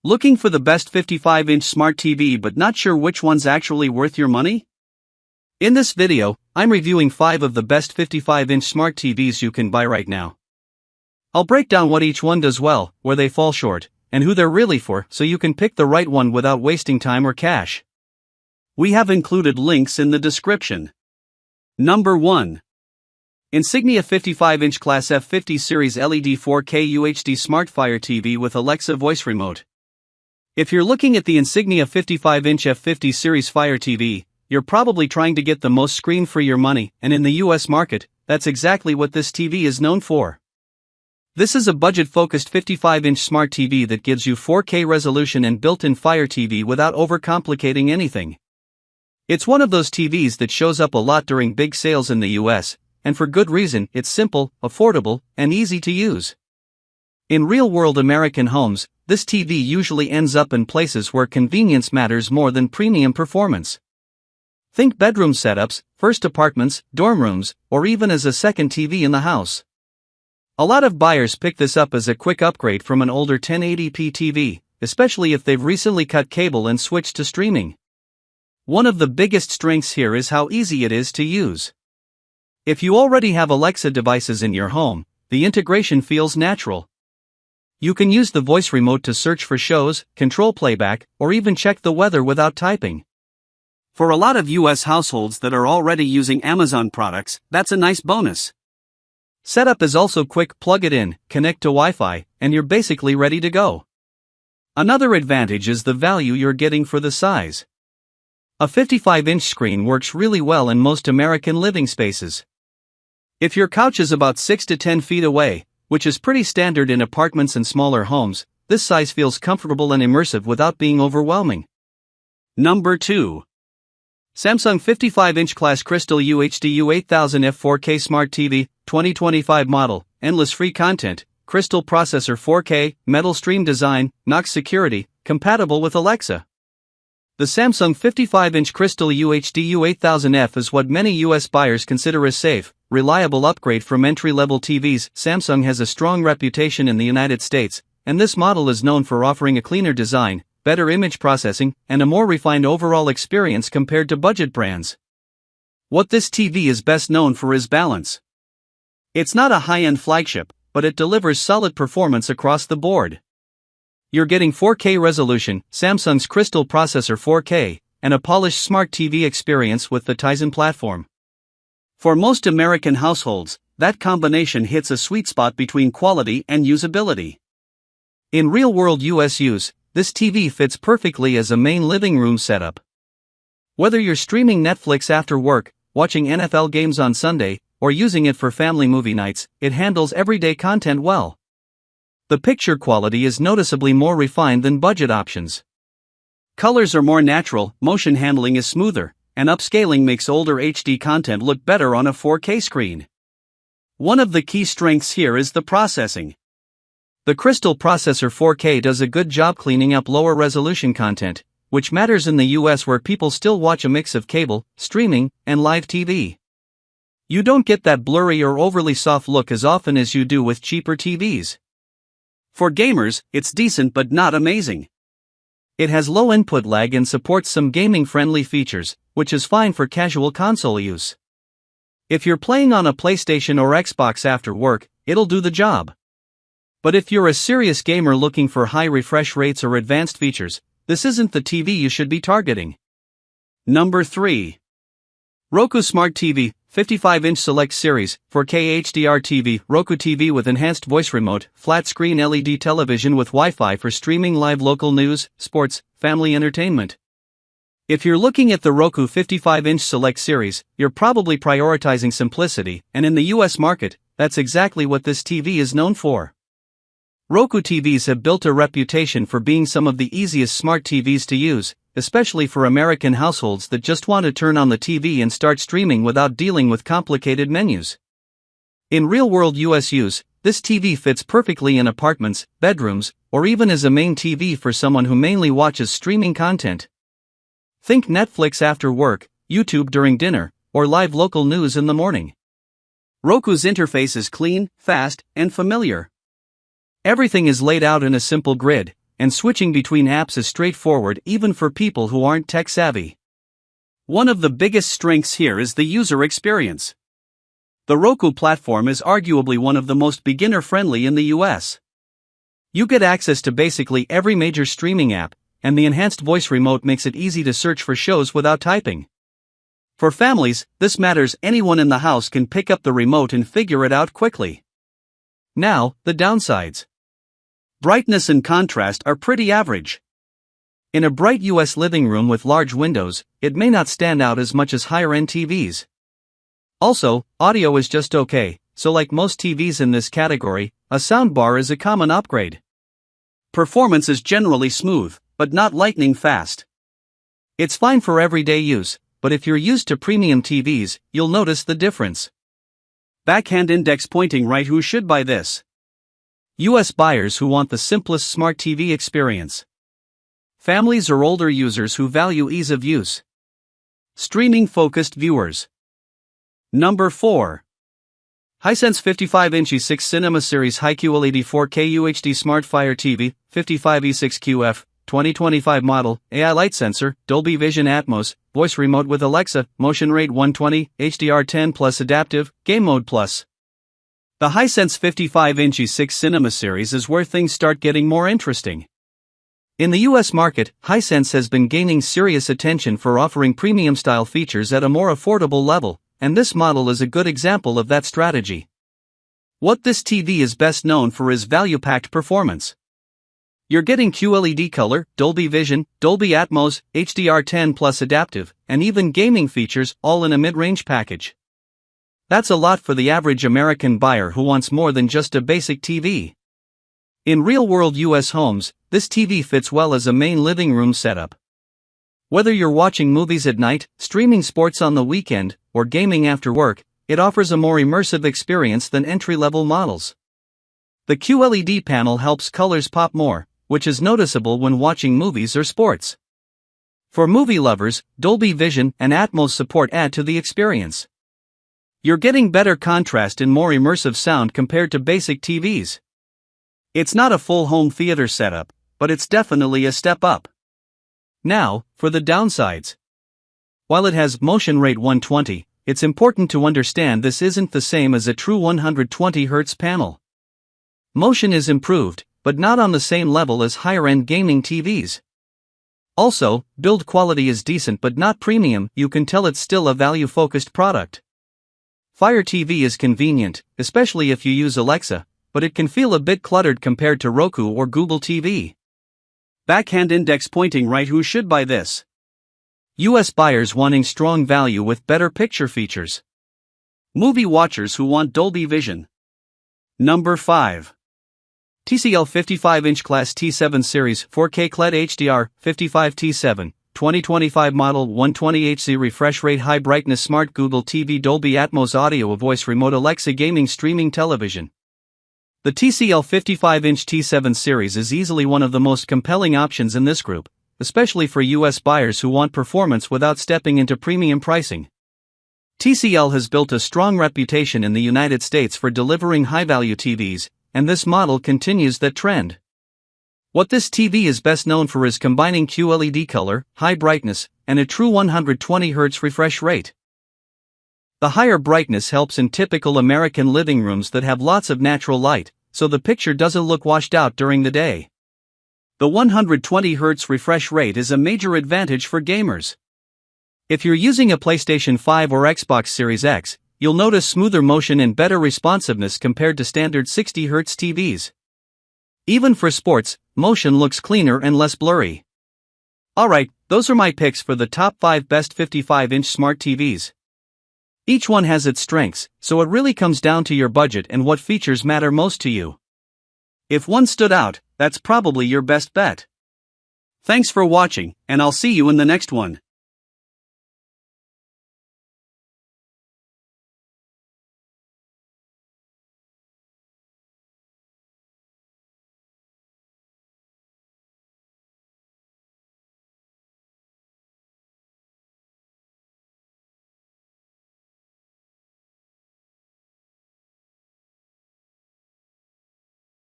Looking for the best 55-inch smart TV but not sure which one's actually worth your money? In this video, I'm reviewing 5 of the best 55-inch smart TVs you can buy right now. I'll break down what each one does well, where they fall short, and who they're really for so you can pick the right one without wasting time or cash. We have included links in the description. Number 1. Insignia 55-inch Class F50 Series LED 4K UHD Smart Fire TV with Alexa voice remote. If you're looking at the Insignia 55-inch F50 Series Fire TV, you're probably trying to get the most screen for your money, and in the US market, that's exactly what this TV is known for. This is a budget-focused 55-inch smart TV that gives you 4K resolution and built-in Fire TV without overcomplicating anything. It's one of those TVs that shows up a lot during big sales in the US, and for good reason. It's simple, affordable, and easy to use. In real-world American homes, this TV usually ends up in places where convenience matters more than premium performance. Think bedroom setups, first apartments, dorm rooms, or even as a second TV in the house. A lot of buyers pick this up as a quick upgrade from an older 1080p TV, especially if they've recently cut cable and switched to streaming. One of the biggest strengths here is how easy it is to use. If you already have Alexa devices in your home, the integration feels natural. You can use the voice remote to search for shows, control playback, or even check the weather without typing. For a lot of US households that are already using Amazon products, that's a nice bonus. Setup is also quick. Plug it in, connect to Wi-Fi, and you're basically ready to go. Another advantage is the value you're getting for the size. A 55-inch screen works really well in most American living spaces. If your couch is about 6 to 10 feet away, which is pretty standard in apartments and smaller homes, this size feels comfortable and immersive without being overwhelming. Number 2. Samsung 55-inch Class Crystal UHD U8000F 4K Smart TV, 2025 model, endless free content, Crystal processor 4K, metal stream design, Knox security, compatible with Alexa. The Samsung 55-inch Crystal UHD U8000F is what many US buyers consider a safe, reliable upgrade from entry-level TVs. Samsung has a strong reputation in the United States, and this model is known for offering a cleaner design, better image processing, and a more refined overall experience compared to budget brands. What this TV is best known for is balance. It's not a high-end flagship, but it delivers solid performance across the board. You're getting 4K resolution, Samsung's Crystal processor 4K, and a polished smart TV experience with the Tizen platform. For most American households, that combination hits a sweet spot between quality and usability. In real-world US use, this TV fits perfectly as a main living room setup. Whether you're streaming Netflix after work, watching NFL games on Sunday, or using it for family movie nights, it handles everyday content well. The picture quality is noticeably more refined than budget options. Colors are more natural, motion handling is smoother, and upscaling makes older HD content look better on a 4K screen. One of the key strengths here is the processing. The Crystal processor 4K does a good job cleaning up lower resolution content, which matters in the US where people still watch a mix of cable, streaming, and live TV. You don't get that blurry or overly soft look as often as you do with cheaper TVs. For gamers, it's decent but not amazing. It has low input lag and supports some gaming-friendly features, which is fine for casual console use. If you're playing on a PlayStation or Xbox after work, it'll do the job. But if you're a serious gamer looking for high refresh rates or advanced features, this isn't the TV you should be targeting. Number 3. Roku Smart TV, 55-inch Select Series, 4K HDR TV, Roku TV with enhanced voice remote, flat-screen LED television with Wi-Fi for streaming live local news, sports, family entertainment. If you're looking at the Roku 55-inch Select Series, you're probably prioritizing simplicity, and in the US market, that's exactly what this TV is known for. Roku TVs have built a reputation for being some of the easiest smart TVs to use, especially for American households that just want to turn on the TV and start streaming without dealing with complicated menus. In real-world US use, this TV fits perfectly in apartments, bedrooms, or even as a main TV for someone who mainly watches streaming content. Think Netflix after work, YouTube during dinner, or live local news in the morning. Roku's interface is clean, fast, and familiar. Everything is laid out in a simple grid, and switching between apps is straightforward even for people who aren't tech-savvy. One of the biggest strengths here is the user experience. The Roku platform is arguably one of the most beginner-friendly in the US. You get access to basically every major streaming app, and the enhanced voice remote makes it easy to search for shows without typing. For families, this matters. Anyone in the house can pick up the remote and figure it out quickly. Now, the downsides. Brightness and contrast are pretty average. In a bright US living room with large windows, it may not stand out as much as higher-end TVs. Also, audio is just okay, so like most TVs in this category, a soundbar is a common upgrade. Performance is generally smooth, but not lightning fast. It's fine for everyday use, but if you're used to premium TVs, you'll notice the difference. Backhand index pointing right. Who should buy this? US buyers who want the simplest smart TV experience. Families or older users who value ease of use. Streaming-focused viewers. Number 4. Hisense 55-inch E6 Cinema Series High QLED 4K UHD Smart Fire TV, 55E6QF, 2025 model, AI light sensor, Dolby Vision Atmos, voice remote with Alexa, motion rate 120, HDR10 plus adaptive, game mode plus. The Hisense 55-inch E6 Cinema Series is where things start getting more interesting. In the US market, Hisense has been gaining serious attention for offering premium-style features at a more affordable level, and this model is a good example of that strategy. What this TV is best known for is value-packed performance. You're getting QLED color, Dolby Vision, Dolby Atmos, HDR10 plus adaptive, and even gaming features, all in a mid-range package. That's a lot for the average American buyer who wants more than just a basic TV. In real-world US homes, this TV fits well as a main living room setup. Whether you're watching movies at night, streaming sports on the weekend, or gaming after work, it offers a more immersive experience than entry-level models. The QLED panel helps colors pop more, which is noticeable when watching movies or sports. For movie lovers, Dolby Vision and Atmos support add to the experience. You're getting better contrast and more immersive sound compared to basic TVs. It's not a full home theater setup, but it's definitely a step up. Now, for the downsides. While it has motion rate 120, it's important to understand this isn't the same as a true 120Hz panel. Motion is improved, but not on the same level as higher-end gaming TVs. Also, build quality is decent but not premium. You can tell it's still a value-focused product. Fire TV is convenient, especially if you use Alexa, but it can feel a bit cluttered compared to Roku or Google TV. Backhand index pointing right. Who should buy this? US buyers wanting strong value with better picture features. Movie watchers who want Dolby Vision. Number 5. TCL 55-inch Class T7 Series 4K QLED HDR 55 T7, 2025 model 120Hz refresh rate high brightness smart Google TV Dolby Atmos audio voice remote Alexa gaming streaming television. The TCL 55-inch T7 series is easily one of the most compelling options in this group, especially for US buyers who want performance without stepping into premium pricing. TCL has built a strong reputation in the United States for delivering high-value TVs, and this model continues that trend. What this TV is best known for is combining QLED color, high brightness, and a true 120Hz refresh rate. The higher brightness helps in typical American living rooms that have lots of natural light, so the picture doesn't look washed out during the day. The 120Hz refresh rate is a major advantage for gamers. If you're using a PlayStation 5 or Xbox Series X, you'll notice smoother motion and better responsiveness compared to standard 60Hz TVs. Even for sports, motion looks cleaner and less blurry. Alright, those are my picks for the top 5 best 55-inch smart TVs. Each one has its strengths, so it really comes down to your budget and what features matter most to you. If one stood out, that's probably your best bet. Thanks for watching, and I'll see you in the next one.